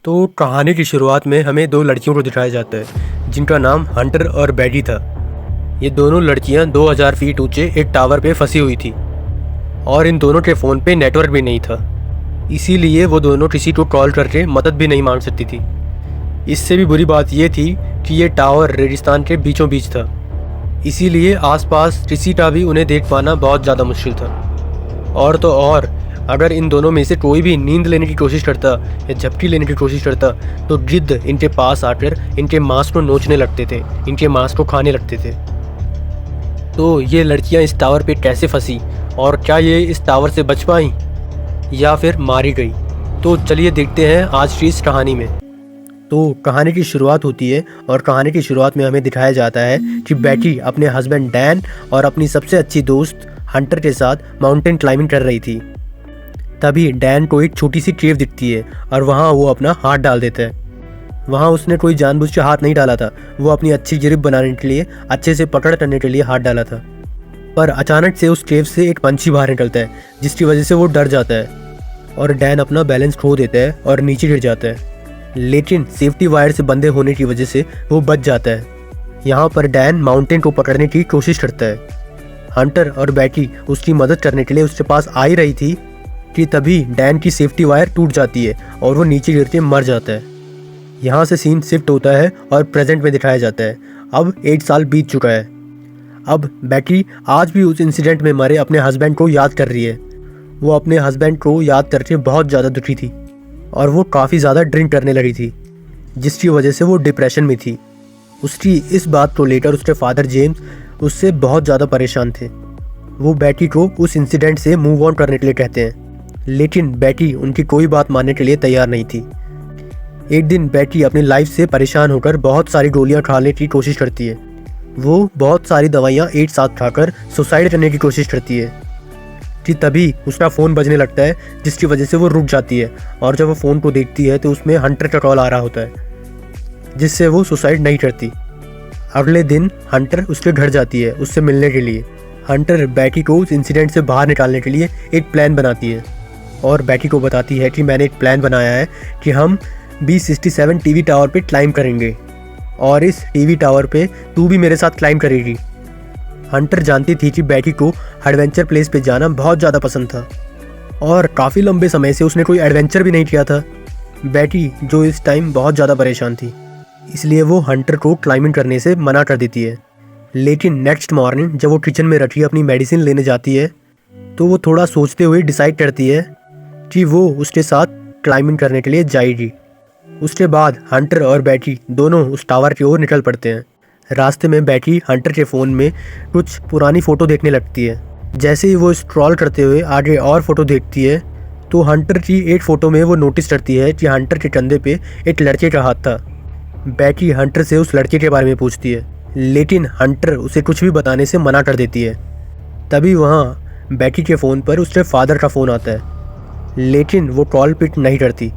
तो कहानी की शुरुआत में हमें दो लड़कियों को दिखाया जाता है जिनका नाम हंटर और बैटी था। ये दोनों लड़कियां 2000 फीट ऊंचे एक टावर पे फंसी हुई थी और इन दोनों के फ़ोन पे नेटवर्क भी नहीं था, इसीलिए वो दोनों किसी को कॉल करके मदद भी नहीं मांग सकती थी। इससे भी बुरी बात ये थी कि ये टावर रेगिस्तान के बीचों बीच था, इसीलिए आसपास किसी का भी उन्हें देख पाना बहुत ज़्यादा मुश्किल था। और तो और अगर इन दोनों में से कोई भी नींद लेने की कोशिश करता या झपकी लेने की कोशिश करता तो गिद्ध इनके पास आकर इनके मांस को नोचने लगते थे, इनके मांस को खाने लगते थे। तो ये लड़कियां इस टावर पे कैसे फंसी और क्या ये इस टावर से बच पाई या फिर मारी गई, तो चलिए देखते हैं आज की इस कहानी में। तो कहानी की शुरुआत होती है और कहानी की शुरुआत में हमें दिखाया जाता है कि बैटी अपने हस्बैंड डैन और अपनी सबसे अच्छी दोस्त हंटर के साथ माउंटेन क्लाइंबिंग कर रही थी। तभी डैन को एक छोटी सी केव दिखती है और वहाँ वो अपना हाथ डाल देता है। वहाँ उसने कोई जानबूझ के हाथ नहीं डाला था, वो अपनी अच्छी ग्रिप बनाने के लिए, अच्छे से पकड़ करने के लिए हाथ डाला था। पर अचानक से उस केव से एक पंछी बाहर निकलता है जिसकी वजह से वो डर जाता है और डैन अपना बैलेंस खो देता है और नीचे गिर जाता है, लेकिन सेफ्टी वायर से बंधे होने की वजह से वो बच जाता है। यहाँ पर डैन माउंटेन को पकड़ने की कोशिश करता है। हंटर और बैटी उसकी मदद करने के लिए उसके पास आ ही रही थी कि तभी डैन की सेफ्टी वायर टूट जाती है और वो नीचे गिर के मर जाता है। यहाँ से सीन शिफ्ट होता है और प्रेजेंट में दिखाया जाता है। अब 8 साल बीत चुका है। अब बैटी आज भी उस इंसिडेंट में मरे अपने हस्बैंड को याद कर रही है। वो अपने हस्बैंड को याद करके बहुत ज़्यादा दुखी थी और वो काफ़ी ज़्यादा ड्रिंक करने लगी थी, जिसकी वजह से वो डिप्रेशन में थी। उसकी इस बात को लेकर उसके फादर जेम्स उससे बहुत ज़्यादा परेशान थे। वो बैटी को उस इंसिडेंट से मूव ऑन करने के लिए कहते हैं, लेकिन बैटी उनकी कोई बात मानने के लिए तैयार नहीं थी। एक दिन बैटी अपनी लाइफ से परेशान होकर बहुत सारी गोलियां खाने की कोशिश करती है। वो बहुत सारी दवाइयां एक साथ खाकर सुसाइड करने की कोशिश करती है कि तभी उसका फ़ोन बजने लगता है, जिसकी वजह से वो रुक जाती है और जब वो फ़ोन को देखती है तो उसमें हंटर का कॉल आ रहा होता है, जिससे वो सुसाइड नहीं करती। अगले दिन हंटर उसके घर जाती है उससे मिलने के लिए। हंटर बैटी को उस इंसिडेंट से बाहर निकालने के लिए एक प्लान बनाती है और बैटी को बताती है कि मैंने एक प्लान बनाया है कि हम B67 टीवी टावर पे क्लाइंब करेंगे और इस टीवी टावर पे तू भी मेरे साथ क्लाइंब करेगी। हंटर जानती थी कि बैटी को एडवेंचर प्लेस पे जाना बहुत ज़्यादा पसंद था और काफ़ी लंबे समय से उसने कोई एडवेंचर भी नहीं किया था। बैटी जो इस टाइम बहुत ज़्यादा परेशान थी, इसलिए वो हंटर को क्लाइंबिंग करने से मना कर देती है। लेकिन नेक्स्ट मॉर्निंग जब वो किचन में रखी अपनी मेडिसिन लेने जाती है तो वो थोड़ा सोचते हुए डिसाइड करती है कि वो उसके साथ क्लाइंबिंग करने के लिए जाएगी। उसके बाद हंटर और बैटी दोनों उस टावर की ओर निकल पड़ते हैं। रास्ते में बैटी हंटर के फ़ोन में कुछ पुरानी फ़ोटो देखने लगती है। जैसे ही वो स्क्रॉल करते हुए आगे और फ़ोटो देखती है तो हंटर की एक फ़ोटो में वो नोटिस करती है कि हंटर के कंधे पे एक लड़के का हाथ था। बैटी हंटर से उस लड़के के बारे में पूछती है, लेकिन हंटर उसे कुछ भी बताने से मना कर देती है। तभी वहाँ बैटी के फ़ोन पर उसके फादर का फ़ोन आता है, लेकिन वो कॉल पिक नहीं करती।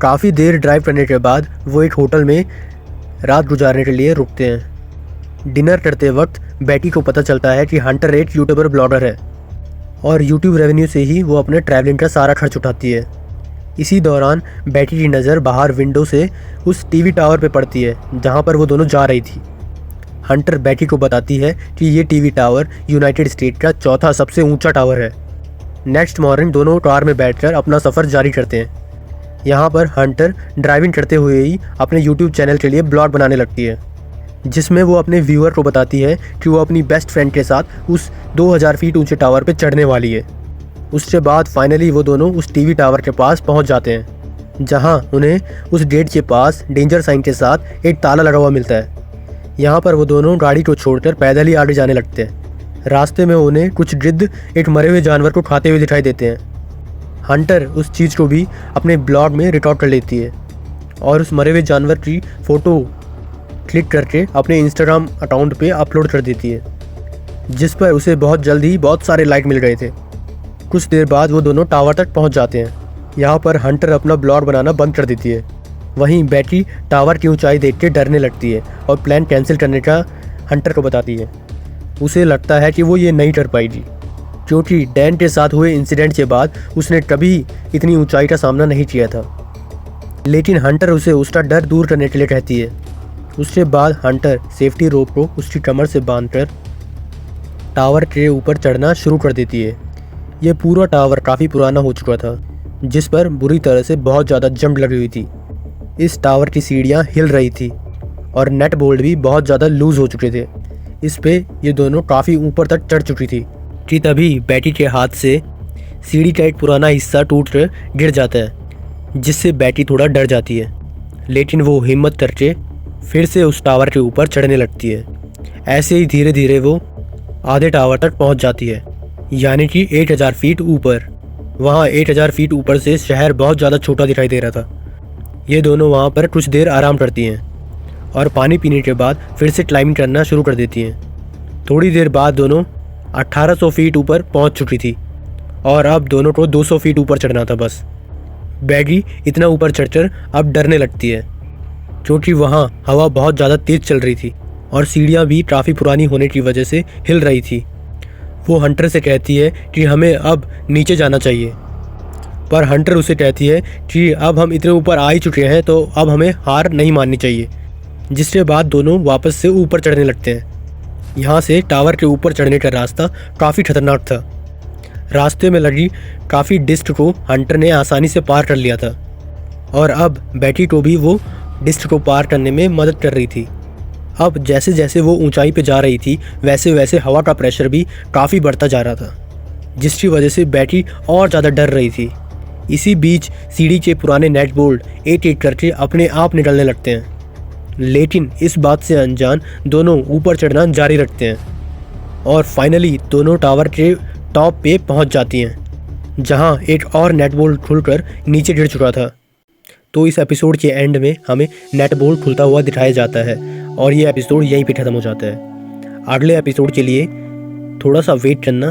काफ़ी देर ड्राइव करने के बाद वो एक होटल में रात गुजारने के लिए रुकते हैं। डिनर करते वक्त बैटी को पता चलता है कि हंटर एक यूट्यूबर ब्लॉगर है और यूट्यूब रेवेन्यू से ही वो अपने ट्रैवलिंग का सारा खर्च उठाती है। इसी दौरान बैटी की नज़र बाहर विंडो से उस टीवी टावर पे पड़ती है जहाँ पर वो दोनों जा रही थी। हंटर बैटी को बताती है कि ये टीवी टावर यूनाइटेड स्टेट का चौथा सबसे ऊंचा टावर है। नेक्स्ट मॉर्निंग दोनों कार में बैठकर अपना सफ़र जारी करते हैं। यहाँ पर हंटर ड्राइविंग करते हुए ही अपने यूट्यूब चैनल के लिए ब्लॉग बनाने लगती है, जिसमें वो अपने व्यूअर को बताती है कि वो अपनी बेस्ट फ्रेंड के साथ उस 2000 फीट ऊंचे टावर पर चढ़ने वाली है। उसके बाद फाइनली वो दोनों उस टीवी टावर के पास पहुँच जाते हैं, जहाँ उन्हें उस गेट के पास डेंजर साइन के साथ एक ताला लगा हुआ मिलता है। यहाँ पर वो दोनों गाड़ी को छोड़कर पैदल ही आगे जाने लगते हैं। रास्ते में उन्हें कुछ गिद्ध एक मरे हुए जानवर को खाते हुए दिखाई देते हैं। हंटर उस चीज़ को भी अपने ब्लॉग में रिकॉर्ड कर लेती है और उस मरे हुए जानवर की फ़ोटो क्लिक करके अपने इंस्टाग्राम अकाउंट पे अपलोड कर देती है, जिस पर उसे बहुत जल्द ही बहुत सारे लाइक मिल गए थे। कुछ देर बाद वो दोनों टावर तक पहुंच जाते हैं। यहाँ पर हंटर अपना ब्लॉग बनाना बंद कर देती है। वहीं बैटी टावर की ऊंचाई देख के डरने लगती है और प्लान कैंसिल करने का हंटर को बताती है। उसे लगता है कि वो ये नहीं कर पाएगी, क्योंकि डैन के साथ हुए इंसिडेंट के बाद उसने कभी इतनी ऊंचाई का सामना नहीं किया था। लेकिन हंटर उसे उसका डर दूर करने के लिए कहती है। उसके बाद हंटर सेफ्टी रोप को उसकी कमर से बांधकर टावर के ऊपर चढ़ना शुरू कर देती है। ये पूरा टावर काफ़ी पुराना हो चुका था, जिस पर बुरी तरह से बहुत ज़्यादा जंप लगी हुई थी। इस टावर की सीढ़ियाँ हिल रही थी और नेट बोल्ट भी बहुत ज़्यादा लूज़ हो चुके थे। इस पे ये दोनों काफ़ी ऊपर तक चढ़ चुकी थी कि तभी बैटी के हाथ से सीढ़ी का एक पुराना हिस्सा टूट कर गिर जाता है, जिससे बैटी थोड़ा डर जाती है। लेकिन वो हिम्मत करके फिर से उस टावर के ऊपर चढ़ने लगती है। ऐसे ही धीरे धीरे वो आधे टावर तक पहुंच जाती है, यानी कि 1000 फीट ऊपर। वहाँ 1000 फीट ऊपर से शहर बहुत ज़्यादा छोटा दिखाई दे रहा था। ये दोनों वहाँ पर कुछ देर आराम करती हैं और पानी पीने के बाद फिर से क्लाइंबिंग करना शुरू कर देती हैं। थोड़ी देर बाद दोनों 1800 फीट ऊपर पहुँच चुकी थी और अब दोनों को 200 फीट ऊपर चढ़ना था बस। बैगी इतना ऊपर चढ़कर अब डरने लगती है, क्योंकि वहाँ हवा बहुत ज़्यादा तेज़ चल रही थी और सीढ़ियाँ भी काफ़ी पुरानी होने की वजह से हिल रही थी। वो हंटर से कहती है कि हमें अब नीचे जाना चाहिए, पर हंटर उसे कहती है कि अब हम इतने ऊपर आ ही चुके हैं तो अब हमें हार नहीं माननी चाहिए। जिसके बाद दोनों वापस से ऊपर चढ़ने लगते हैं। यहाँ से टावर के ऊपर चढ़ने का रास्ता काफ़ी खतरनाक था। रास्ते में लगी काफ़ी डिस्क को हंटर ने आसानी से पार कर लिया था और अब बैटी को भी वो डिस्क को पार करने में मदद कर रही थी। अब जैसे जैसे वो ऊंचाई पे जा रही थी वैसे वैसे हवा का प्रेशर भी काफ़ी बढ़ता जा रहा था, जिसकी वजह से बैटी और ज़्यादा डर रही थी। इसी बीच सीढ़ी के पुराने नेट बोल्ट एक एक करके अपने आप निकलने लगते हैं, लेकिन इस बात से अनजान दोनों ऊपर चढ़ना जारी रखते हैं और फाइनली दोनों टावर के टॉप पे पहुंच जाती हैं, जहां एक और नेट बोल्ट खुलकर नीचे गिर चुका था। तो इस एपिसोड के एंड में हमें नेट बोल्ट खुलता हुआ दिखाया जाता है और ये एपिसोड यहीं पे ख़त्म हो जाता है। अगले एपिसोड के लिए थोड़ा सा वेट करना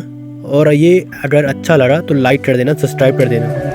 और ये अगर अच्छा लगा तो लाइक कर देना, सब्सक्राइब कर देना।